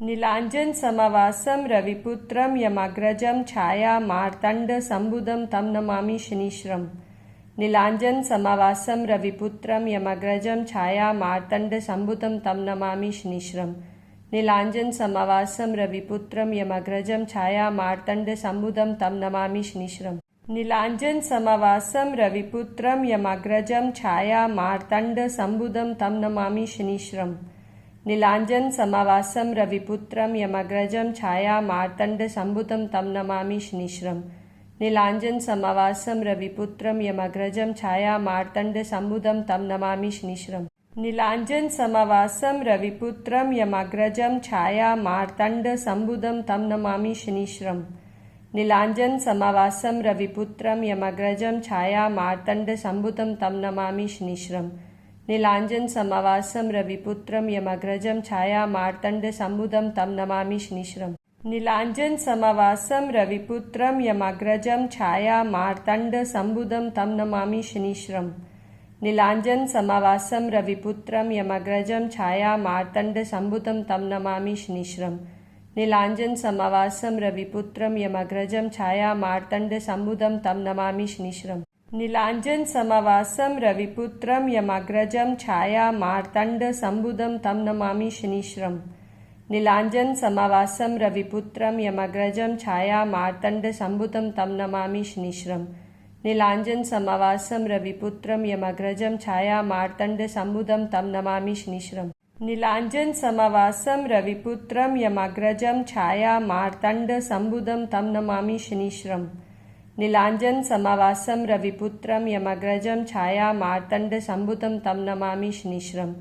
नीलाञ्जनसमावासं रविपुत्रं यमाग्रजं छाया मार्तण्डसम्भुदं तं नमामि शनीश्वरम्। नीलाञ्जनसमावासं रविपुत्रं यमाग्रजं छाया मार्तण्डसम्भुदं तं नमामि शनीश्वरम्। नीलाञ्जनसमावासं रविपुत्रं यमाग्रजं छाया मार्तण्डसम्भुदं तं नमामि शनीश्वरम्। नीलाञ्जनसमावासं रविपुत्रं यमाग्रजं छाया मार्तण्डसम्भुदं तं नमामि शनीश्वरम्। नीलाञ्जनसमावासं रविपुत्रं यमाग्रजं छाया मार्तण्डसम्भुदं तं नमामि शनीश्वरम्। नीलाञ्जनसमावासं रविपुत्रं यमाग्रजं छाया मार्तण्डसम्भुदं तं नमामि शनीश्वरम्। नीलाञ्जनसमावासं रविपुत्रं यमाग्रजं छाया मार्तण्डसम्भुदं तं नमामि शनीश्वरम्। नीलाञ्जनसमावासं रविपुत्रं यमाग्रजं छाया मार्तण्डसम्भुदं तं नमामि शनीश्वरम्। नीलाञ्जनसमावासं रविपुत्रं यमाग्रजं छाया मार्तण्डसम्भुदं तं नमामि शनीश्वरम्। नीलाञ्जनसमावासं रविपुत्रं यमाग्रजं छाया मार्तण्डसम्भुदं तं नमामि शनीश्वरम्। नीलाञ्जनसमावासं रविपुत्रं यमाग्रजं छाया मार्तण्डसम्भुदं तं नमामि शनीश्वरम्। नीलाञ्जनसमावासं रविपुत्रं यमाग्रजं छाया मार्तण्डसम्भुदं तं नमामि शनीश्वरम्। नीलाञ्जनसमावासं रविपुत्रं यमाग्रजं छाया मार्तण्डसम्भुदं तं नमामि शनीश्वरम्। नीलाञ्जनसमावासं रविपुत्रं यमाग्रजं छाया मार्तण्डसम्भुदं तं नमामि शनीश्वरम्। नीलाञ्जनसमावासं रविपुत्रं यमाग्रजं छाया मार्तण्डसम्भुदं तं नमामि शनीश्वरम्। नीलाञ्जनसमावासं रविपुत्रं यमाग्रजं छाया मार्तण्डसम्भुदं तं नमामि शनीश्वरम्। नीलाञ्जनसमावासं रविपुत्रं यमाग्रजं छाया मार्तण्डसम्भुदं तं नमामि शनीश्वरम्। नीलाञ्जनसमावासं रविपुत्रं यमाग्रजं छाया मार्तण्डसम्भुदं तं नमामि शनीश्वरम्।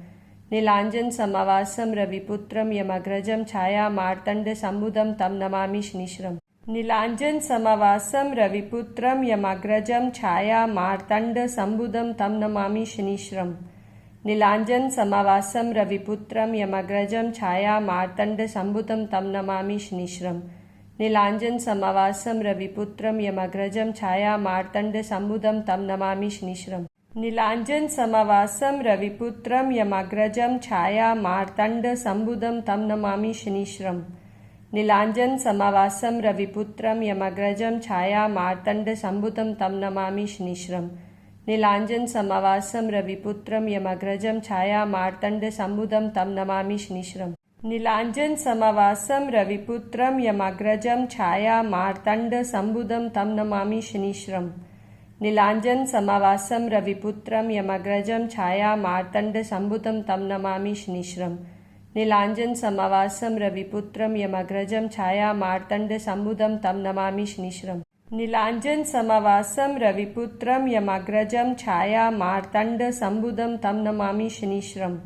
नीलाञ्जनसमावासं रविपुत्रं यमाग्रजं छाया मार्तण्डसम्भुदं तं नमामि शनीश्वरम्। नीलाञ्जनसमावासं रविपुत्रं यमाग्रजं छाया मार्तण्डसम्भुदं तं नमामि शनीश्वरम्। नीलाञ्जनसमावासं रविपुत्रं यमाग्रजं छाया मार्तण्डसम्भुदं तं नमामि शनीश्वरम्। नीलाञ्जनसमावासं रविपुत्रं यमाग्रजं छाया मार्तण्डसम्भुदं तं नमामि शनीश्वरम्। नीलाञ्जनसमावासं रविपुत्रं यमाग्रजं छाया मार्तण्डसम्भुदं तं नमामि शनीश्वरम्। नीलाञ्जनसमावासं रविपुत्रं यमाग्रजं छाया मार्तण्डसम्भुदं तं नमामि शनीश्वरम्। नीलाञ्जनसमावासं रविपुत्रं यमाग्रजं छाया मार्तण्डसम्भुदं तं नमामि शनीश्वरम्। नीलाञ्जनसमावासं रविपुत्रं यमाग्रजं छाया मार्तण्डसम्भुदं तं नमामि शनीश्वरम्। नीलाञ्जनसमावासं रविपुत्रं यमाग्रजं छाया मार्तण्डसम्भुदं तं नमामि शनीश्वरम्। नीलाञ्जनसमावासं रविपुत्रं यमाग्रजं छाया मार्तण्डसम्भुदं तं नमामि शनीश्वरम्। नीलाञ्जनसमावासं रविपुत्रं यमाग्रजं छाया मार्तण्डसम्भुदं तं नमामि शनीश्वरम्।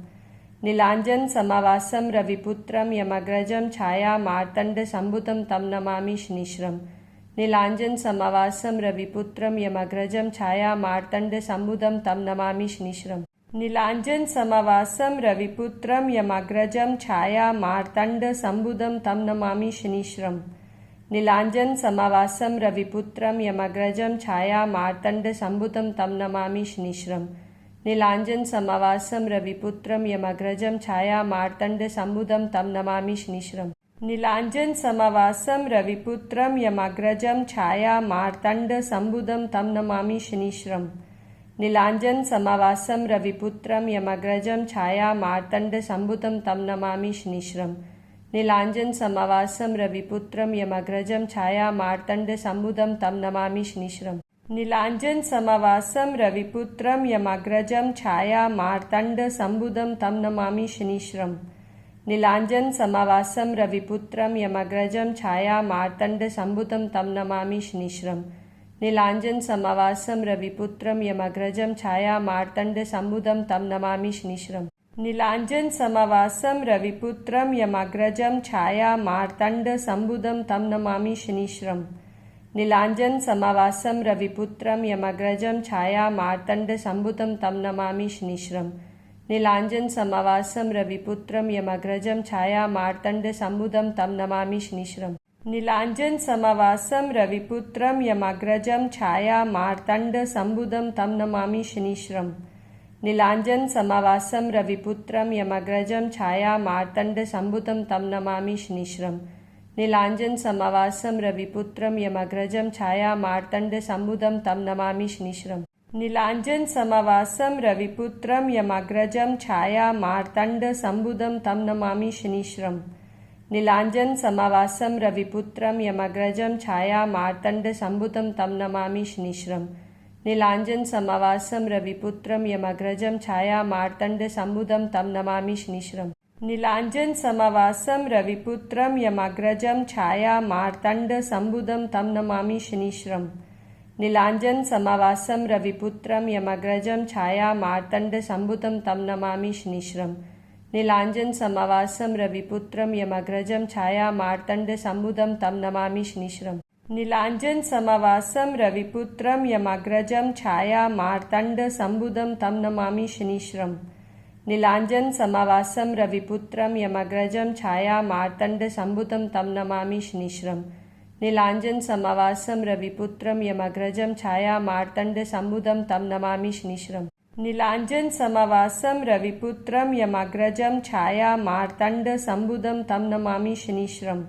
नीलाञ्जनसमावासं रविपुत्रं यमाग्रजं छाया मार्तण्डसम्भुदं तं नमामि शनीश्वरम्। नीलाञ्जनसमावासं रविपुत्रं यमाग्रजं छाया मार्तण्डसम्भुदं तं नमामि शनीश्वरम्। नीलाञ्जनसमावासं रविपुत्रं यमाग्रजं छाया मार्तण्डसम्भुदं तं नमामि शनीश्वरम्। नीलाञ्जनसमावासं रविपुत्रं यमाग्रजं छाया मार्तण्डसम्भुदं तं नमामि शनीश्वरम्। नीलाञ्जनसमावासं रविपुत्रं यमाग्रजं छाया मार्तण्डसम्भुदं तं नमामि शनीश्वरम्। नीलाञ्जनसमावासं रविपुत्रं यमाग्रजं छाया मार्तण्डसम्भुदं तं नमामि शनीश्वरम्। नीलाञ्जनसमावासं रविपुत्रं यमाग्रजं छाया मार्तण्डसम्भुदं तं नमामि शनीश्वरम्। नीलाञ्जनसमावासं रविपुत्रं यमाग्रजं छाया मार्तण्डसम्भुदं तं नमामि शनीश्वरम्। नीलाञ्जनसमावासं रविपुत्रं यमाग्रजं छाया मार्तण्डसम्भुदं तं नमामि शनीश्वरम्। नीलाञ्जनसमावासं रविपुत्रं यमाग्रजं छाया मार्तण्डसम्भुदं तं नमामि शनीश्वरम्। नीलाञ्जनसमावासं रविपुत्रं यमाग्रजं छाया मार्तण्डसम्भुदं तं नमामि शनीश्वरम्। नीलाञ्जनसमावासं रविपुत्रं यमाग्रजं छाया मार्तण्डसम्भुदं तं नमामि शनीश्वरम्। नीलाञ्जनसमावासं रविपुत्रं यमाग्रजं छाया मार्तण्डसम्भुदं तं नमामि शनीश्वरम्। नीलाञ्जनसमावासं रविपुत्रं यमाग्रजं छाया मार्तण्डसम्भुदं तं नमामि शनीश्वरम्। नीलाञ्जनसमावासं रविपुत्रं यमग्रजं छायामार्तण्डसम्भुतं तं नमामि शनिश्रम् नीलाञ्जनसमावासं रविपुत्रं यमग्रजं छायामार्तण्डसम्भुतं तं नमामि शनिश्रम् नीलाञ्जनसमावासं रविपुत्रं यमग्रजं छायामार्तण्डसम्भुतं तं नमामि शनिश्रम् नीलाञ्जनसमावासं रविपुत्रं यमग्रजं छायामार्तण्डसम्भुतं तं नमामि शनिश्रम् नीलाञ्जनसमावासं रविपुत्रं यमग्रजं छायामार्तण्डसम्भुतं तं नमामि शनिश्रम् नीलाञ्जनसमावासं रविपुत्रं यमग्रजं छायामार्तण्डसम्भुतं तं नमामि शनिश्रम् नीलाञ्जनसमावासं रविपुत्रं यमग्रजं छायामार्तण्डसम्भुतं तं नमामि शनिश्रम् नीलाञ्जनसमावासं रविपुत्रं यमग्रजं छायामार्तण्डसम्भुतं तं नमामि शनिश्रम् नीलाञ्जनसमावासं रविपुत्रं यमग्रजं छायामार्तण्डसम्भुतं तं नमामि शनिश्रम् नीलाञ्जनसमावासं रविपुत्रं यमग्रजं छायामार्तण्डसम्भुतं तं नमामि शनिश्रम् नीलाञ्जनसमावासं रविपुत्रं यमग्रजं छायामार्तण्डसम्भुतं तं नमामि शनिश्रम् नीलाञ्जनसमावासं रविपुत्रं यमग्रजं छायामार्तण्डसम्भुतं तं नमामि शनिश्रम्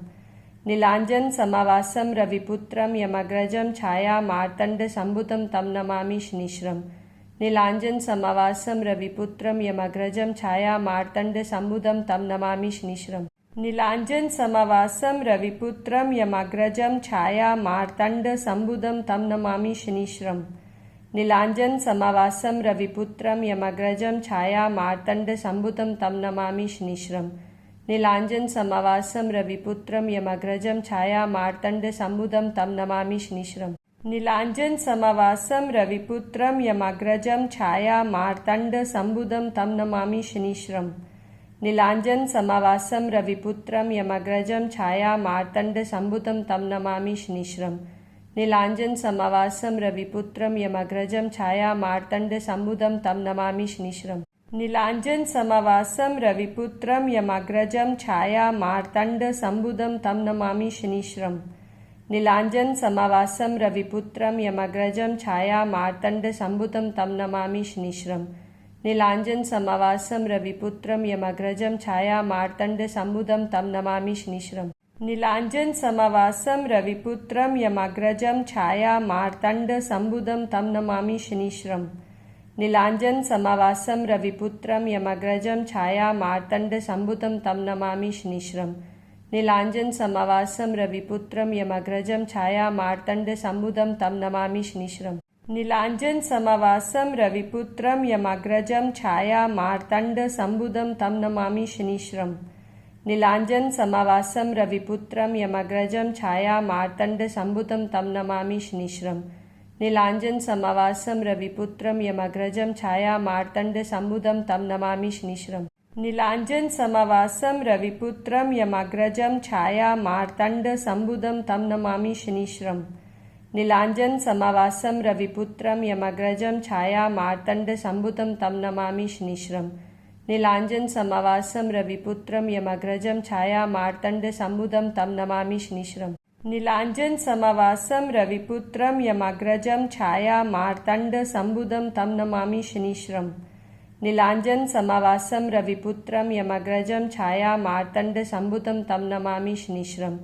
नीलाञ्जनसमावासं रविपुत्रं यमग्रजं छायामार्तण्डसम्भुतं तं नमामि शनिश्रम् नीलाञ्जनसमावासं रविपुत्रं यमग्रजं छायामार्तण्डसम्भुतं तं नमामि शनिश्रम् नीलाञ्जनसमावासं रविपुत्रं यमग्रजं छायामार्तण्डसम्भुतं तं नमामि शनिश्रम् नीलाञ्जनसमावासं रविपुत्रं यमग्रजं छायामार्तण्डसम्भुतं तं नमामि शनिश्रम् नीलाञ्जनसमावासं रविपुत्रं यमग्रजं छायामार्तण्डसम्भुतं तं नमामि शनिश्रम् नीलाञ्जनसमावासं रविपुत्रं यमग्रजं छायामार्तण्डसम्भुतं तं नमामि शनिश्रम् नीलाञ्जनसमावासं रविपुत्रं यमग्रजं छायामार्तण्डसम्भुतं तं नमामि शनिश्रम् नीलाञ्जनसमावासं रविपुत्रं यमग्रजं छायामार्तण्डसम्भुतं तं नमामि शनिश्रम् नीलाञ्जनसमावासं रविपुत्रं यमग्रजं छायामार्तण्डसम्भुतं तं नमामि शनिश्रम् नीलाञ्जनसमावासं रविपुत्रं यमग्रजं छायामार्तण्डसम्भुतं तं नमामि शनिश्रम् नीलाञ्जनसमावासं रविपुत्रं यमग्रजं छायामार्तण्डसम्भुतं तं नमामि शनिश्रम् नीलाञ्जनसमावासं रविपुत्रं यमग्रजं छायामार्तण्डसम्भुतं तं नमामि शनिश्रम् नीलाञ्जनसमावासं रविपुत्रं यमग्रजं छायामार्तण्डसम्भुतं तं नमामि शनिश्रम् नीलाञ्जनसमावासं रविपुत्रं यमग्रजं छायामार्तण्डसम्भुतं तं नमामि शनिश्रम् नीलाञ्जनसमावासं रविपुत्रं यमग्रजं छायामार्तण्डसम्भुतं तं नमामि शनिश्रम् नीलाञ्जनसमावासं रविपुत्रं यमग्रजं छायामार्तण्डसम्भुतं तं नमामि शनिश्रम् नीलाञ्जनसमावासं रविपुत्रं यमग्रजं छायामार्तण्डसम्भुतं तं नमामि शनिश्रम् नीलाञ्जनसमावासं रविपुत्रं यमग्रजं छायामार्तण्डसम्भुतं तं नमामि शनिश्रम् नीलाञ्जनसमावासं रविपुत्रं यमग्रजं छायामार्तण्डसम्भुतं तं नमामि शनिश्रम् नीलाञ्जनसमावासं रविपुत्रं यमग्रजं छायामार्तण्डसम्भुतं तं नमामि शनिश्रम् नीलाञ्जनसमावासं रविपुत्रं यमग्रजं छायामार्तण्डसम्भुतं तं नमामि शनिश्रम् नीलाञ्जनसमावासं रविपुत्रं यमग्रजं छायामार्तण्डसम्भुतं तं नमामि शनिश्रम्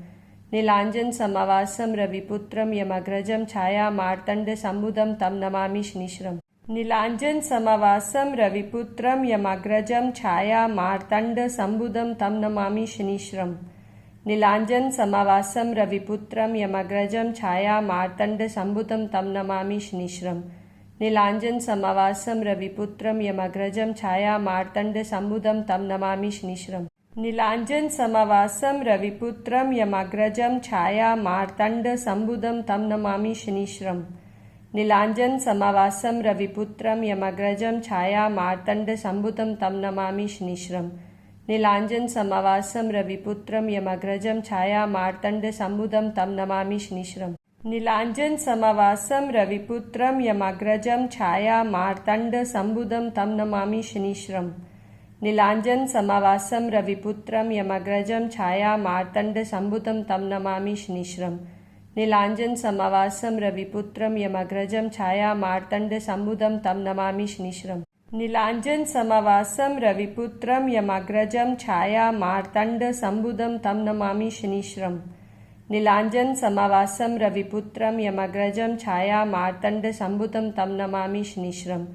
नीलाञ्जनसमावासं रविपुत्रं यमग्रजं छायामार्तण्डसम्भुतं तं नमामि शनिश्रम् नीलाञ्जनसमावासं रविपुत्रं यमग्रजं छायामार्तण्डसम्भुतं तं नमामि शनिश्रम् नीलाञ्जनसमावासं रविपुत्रं यमग्रजं छायामार्तण्डसम्भुतं तं नमामि शनिश्रम् नीलाञ्जनसमावासं रविपुत्रं यमग्रजं छायामार्तण्डसम्भुतं तं नमामि शनिश्रम् नीलाञ्जनसमावासं रविपुत्रं यमग्रजं छायामार्तण्डसम्भुतं तं नमामि शनिश्रम् नीलाञ्जनसमावासं रविपुत्रं यमग्रजं छायामार्तण्डसम्भुतं तं नमामि शनिश्रम् नीलाञ्जनसमावासं रविपुत्रं यमग्रजं छायामार्तण्डसम्भुतं तं नमामि शनिश्रम् नीलाञ्जनसमावासं रविपुत्रं यमग्रजं छायामार्तण्डसम्भुतं तं नमामि शनिश्रम् नीलाञ्जनसमावासं रविपुत्रं यमग्रजं छायामार्तण्डसम्भुतं तं नमामि शनिश्रम् नीलाञ्जनसमावासं रविपुत्रं यमग्रजं छायामार्तण्डसम्भुतं तं नमामि शनिश्रम् नीलाञ्जनसमवासं रविपुत्रं यमग्रजं छायामार्तण्डसम्भुतं तं नमामि शनिश्रम्। नीलाञ्जनसमवासं रविपुत्रं यमग्रजं छायामार्तण्डसम्भुतं तं नमामि शनिश्रम्।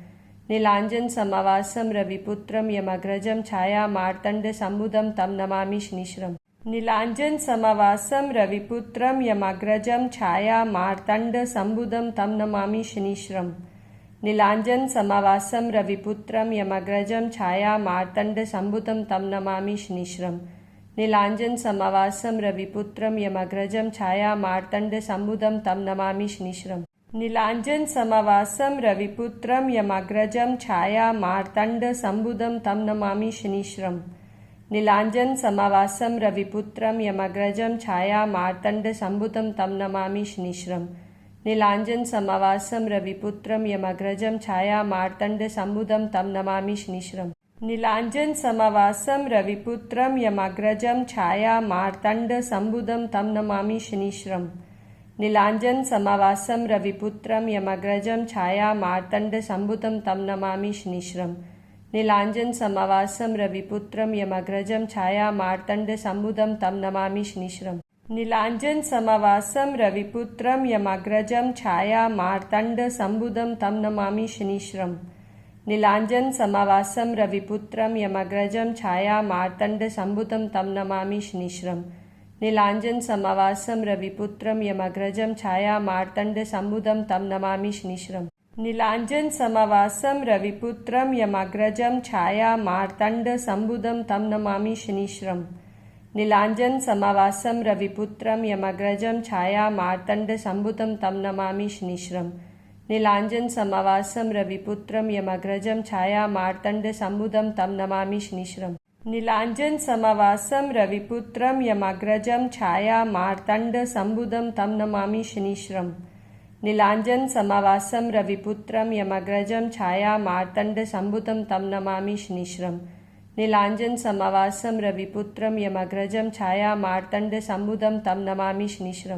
नीलाञ्जनसमवासं रविपुत्रं यमग्रजं छायामार्तण्डसम्भुतं तं नमामि शनिश्रम्। नीलाञ्जनसमवासं रविपुत्रं यमग्रजं छायामार्तण्डसम्भुतं तं नमामि शनिश्रम्। नीलाञ्जनसमवासं रविपुत्रं यमग्रजं छायामार्तण्डसम्भुतं तं नमामि शनिश्रम्। नीलाञ्जनसमवासं रविपुत्रं यमग्रजं छायामार्तण्डसम्भुतं तं नमामि शनिश्रम्। नीलाञ्जनसमवासं रविपुत्रं यमग्रजं छायामार्तण्डसम्भुतं तं नमामि शनिश्रम्। नीलाञ्जनसमवासं रविपुत्रं यमग्रजं छायामार्तण्डसम्भुतं तं नमामि शनिश्रम्। नीलाञ्जनसमवासं रविपुत्रं यमग्रजं छायामार्तण्डसम्भुतं तं नमामि शनिश्रम्। नीलाञ्जनसमवासं रविपुत्रं यमग्रजं छायामार्तण्डसम्भुतं तं नमामि शनिश्रम्। नीलाञ्जनसमवासं रविपुत्रं यमग्रजं छायामार्तण्डसम्भुतं तं नमामि शनिश्रम्। नीलाञ्जनसमवासं रविपुत्रं यमग्रजं छायामार्तण्डसम्भुतं तं नमामि शनिश्रम्। नीलाञ्जनसमवासं रविपुत्रं यमग्रजं छायामार्तण्डसम्भुतं तं नमामि शनिश्रम्। नीलाञ्जनसमवासं रविपुत्रं यमग्रजं छायामार्तण्डसम्भुतं तं नमामि शनिश्रम्। नीलाञ्जनसमवासं रविपुत्रं यमग्रजं छायामार्तण्डसम्भुतं तं नमामि शनिश्रम्। नीलाञ्जनसमवासं रविपुत्रं यमग्रजं छायामार्तण्डसम्भुतं तं नमामि शनिश्रम्। नीलाञ्जनसमवासं रविपुत्रं यमग्रजं छायामार्तण्डसम्भुतं तं नमामि शनिश्रम्। नीलाञ्जनसमवासं रविपुत्रं यमग्रजं छायामार्तण्डसम्भुतं तं नमामि शनिश्रम्। नीलाञ्जनसमवासं रविपुत्रं यमग्रजं छायामार्तण्डसम्भुतं तं नमामि शनिश्रम्। नीलाञ्जनसमवासं रविपुत्रं यमग्रजं छायामार्तण्डसम्भुतं तं नमामि शनिश्रम्। नीलाञ्जनसमवासं रविपुत्रं यमग्रजं छायामार्तण्डसम्भुतं तं नमामि शनिश्रम्।